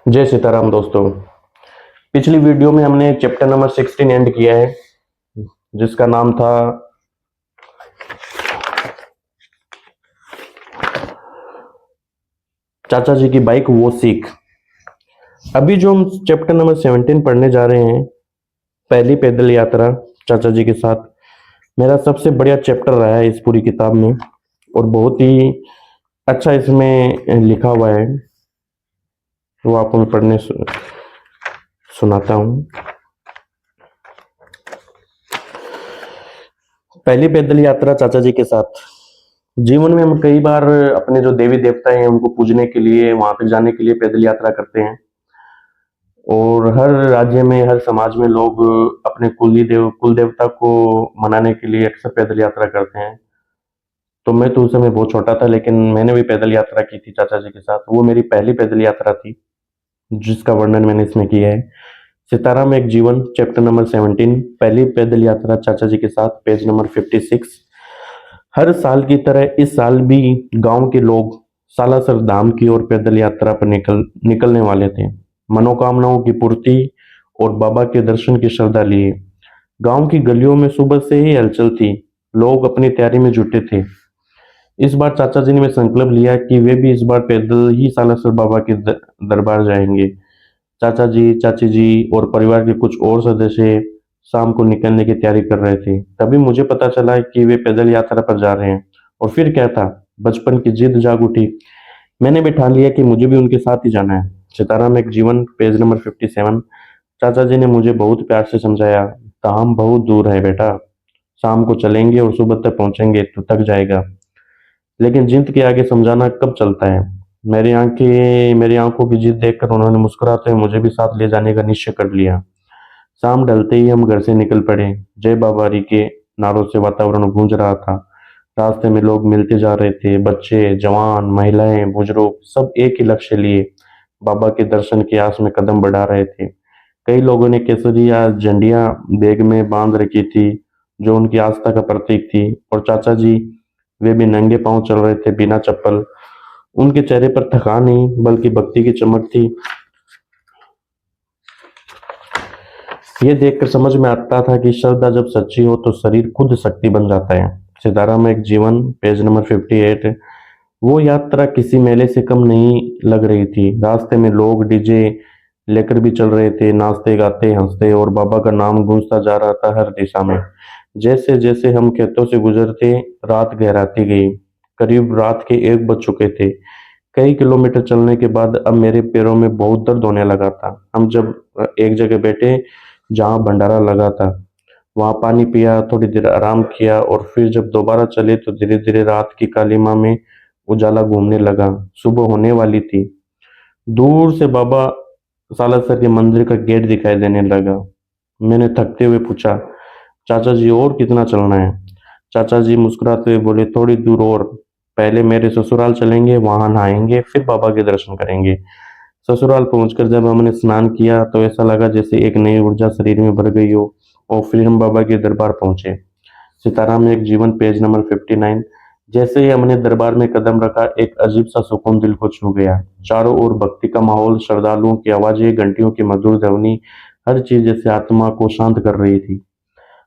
जय सीताराम दोस्तों। पिछली वीडियो में हमने चैप्टर नंबर 16 एंड किया है, जिसका नाम था चाचा जी की बाइक वो सीख। अभी जो हम चैप्टर नंबर 17 पढ़ने जा रहे हैं, पहली पैदल यात्रा चाचा जी के साथ, मेरा सबसे बढ़िया चैप्टर रहा है इस पूरी किताब में और बहुत ही अच्छा इसमें लिखा हुआ है। वो आपको मैं पढ़ने सुनाता हूँ। पहली पैदल यात्रा चाचा जी के साथ। जीवन में हम कई बार अपने जो देवी देवता हैं उनको पूजने के लिए, वहां पे जाने के लिए पैदल यात्रा करते हैं। और हर राज्य में, हर समाज में लोग अपने कुल देवता को मनाने के लिए अक्सर पैदल यात्रा करते हैं। तो मैं तो उस समय बहुत छोटा था, लेकिन मैंने भी पैदल यात्रा की थी चाचा जी के साथ। वो मेरी पहली पैदल यात्रा थी, जिसका वर्णन मैंने इसमें किया है। सितारा में एक जीवन, चैप्टर नंबर 17, पहली पैदल यात्रा चाचा जी के साथ, पेज नंबर 56। हर साल की तरह इस साल भी गांव के लोग सालासर धाम की ओर पैदल यात्रा पर निकलने वाले थे। मनोकामनाओं की पूर्ति और बाबा के दर्शन की श्रद्धा लिए गांव की गलियों में सुबह से ही हलचल थी। लोग अपनी तैयारी में जुटे थे। इस बार चाचा जी ने संकल्प लिया कि वे भी इस बार पैदल ही सालासर बाबा के दरबार जाएंगे। चाचा जी, चाची जी और परिवार के कुछ और सदस्य शाम को निकलने की तैयारी कर रहे थे। तभी मुझे पता चला कि वे पैदल यात्रा पर जा रहे हैं। और फिर क्या था, बचपन की जिद जाग उठी। मैंने भी ठान लिया कि मुझे भी उनके साथ ही जाना है। सितारा में एक जीवन, पेज नंबर 57। चाचा जी ने मुझे बहुत प्यार से समझाया, धाम बहुत दूर है बेटा, शाम को चलेंगे और सुबह तक पहुंचेंगे तो थक जाएगा, लेकिन जिद के आगे समझाना कब चलता है। मेरी आंखों की जिद देखकर उन्होंने मुस्कुराते हुए मुझे भी साथ ले जाने का निश्चय कर लिया। शाम ढलते ही हम घर से निकल पड़े। जय बाबा री के नारों से वातावरण गूंज रहा था। रास्ते में लोग मिलते जा रहे थे, बच्चे, जवान, महिलाएं, बुजुर्ग, सब एक ही लक्ष्य लिए बाबा के दर्शन की आस में कदम बढ़ा रहे थे। कई लोगों ने केसरी या झंडियां बैग में बांध रखी थी, जो उनकी आस्था का प्रतीक थी। और चाचा जी, वे भी नंगे पांव चल रहे थे, बिना चप्पल। उनके चेहरे पर थकान नहीं बल्कि भक्ति की चमक थी। ये देखकर समझ में आता था कि श्रद्धा जब सच्ची हो तो शरीर खुद शक्ति बन जाता है। सितारा में एक जीवन, पेज नंबर 58। वो यात्रा किसी मेले से कम नहीं लग रही थी। रास्ते में लोग डीजे लेकर भी चल रहे थे, नाचते गाते हंसते, और बाबा का नाम गूंजता जा रहा था हर दिशा में। जैसे जैसे हम खेतों से गुजरते, रात गहराती गई। करीब रात के 1 बज चुके थे। कई किलोमीटर चलने के बाद अब मेरे पैरों में बहुत दर्द होने लगा था। हम जब एक जगह बैठे जहाँ भंडारा लगा था, वहां पानी पिया, थोड़ी देर आराम किया और फिर जब दोबारा चले तो धीरे धीरे रात की कालीमा में उजाला घूमने लगा। सुबह होने वाली थी। दूर से बाबा सालासर के मंदिर का गेट दिखाई देने लगा। मैंने थकते हुए पूछा, चाचा जी और कितना चलना है। चाचा जी मुस्कुराते हुए बोले, थोड़ी दूर और, पहले मेरे ससुराल चलेंगे, वहां नहाएंगे, फिर बाबा के दर्शन करेंगे। ससुराल पहुंचकर जब हमने स्नान किया तो ऐसा लगा जैसे एक नई ऊर्जा शरीर में भर गई हो। और फिर हम बाबा के दरबार पहुंचे। सितारा में एक जीवन, पेज नंबर 59। जैसे ही हमने दरबार में कदम रखा, एक अजीब सा सुकून दिल को छू गया। चारों ओर भक्ति का माहौल, श्रद्धालुओं की आवाजें, घंटियों की मधुर ध्वनि, हर चीज जैसे आत्मा को शांत कर रही थी।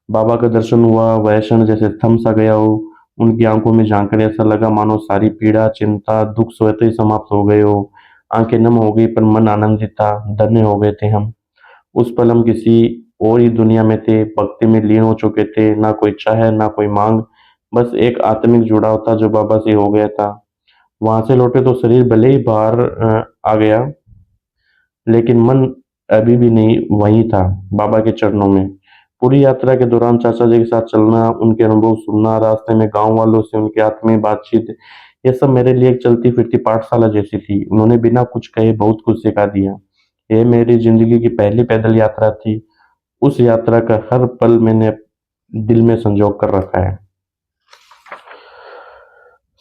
बाबा का दर्शन हुआ, वह क्षण जैसे थम सा गया हो। उनकी आंखों में झांककर ऐसा लगा मानो सारी पीड़ा, चिंता, दुख स्वतः ही समाप्त हो गए हो। आंखें नम हो गई पर मन आनंदित था। धन्य हो गए थे हम। उस पल हम किसी और ही दुनिया में थे, भक्ति में लीन हो चुके थे। ना कोई चाह, ना कोई मांग, बस एक आत्मिक जुड़ाव था जो बाबा से हो गया था। वहां से लौटे तो शरीर भले ही बाहर आ गया, लेकिन मन अभी भी नहीं वहीं था, बाबा के चरणों में। पूरी यात्रा के दौरान चाचा जी के साथ चलना, उनके अनुभव सुनना, रास्ते में गांव वालों से उनकी आत्मीय बातचीत, ये सब मेरे लिए एक चलती फिरती पाठशाला जैसी थी। उन्होंने बिना कुछ कहे बहुत कुछ सिखा दिया। यह मेरी जिंदगी की पहली पैदल यात्रा थी। उस यात्रा का हर पल मैंने दिल में संजो कर रखा है।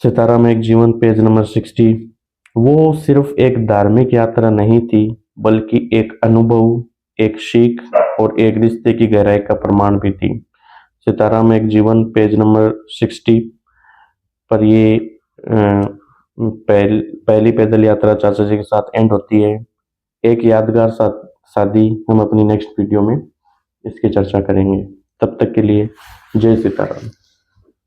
सितारा में एक जीवन, पेज नंबर 60। वो सिर्फ एक धार्मिक यात्रा नहीं थी, बल्कि एक अनुभव, एक सीख और एक रिश्ते की गहराई का प्रमाण भी थी। सितारा में एक जीवन, पेज नंबर 60 पर ये पहली पैदल यात्रा चाचा जी के साथ एंड होती है। एक यादगार शादी हम अपनी नेक्स्ट वीडियो में इसकी चर्चा करेंगे। तब तक के लिए जय सीताराम।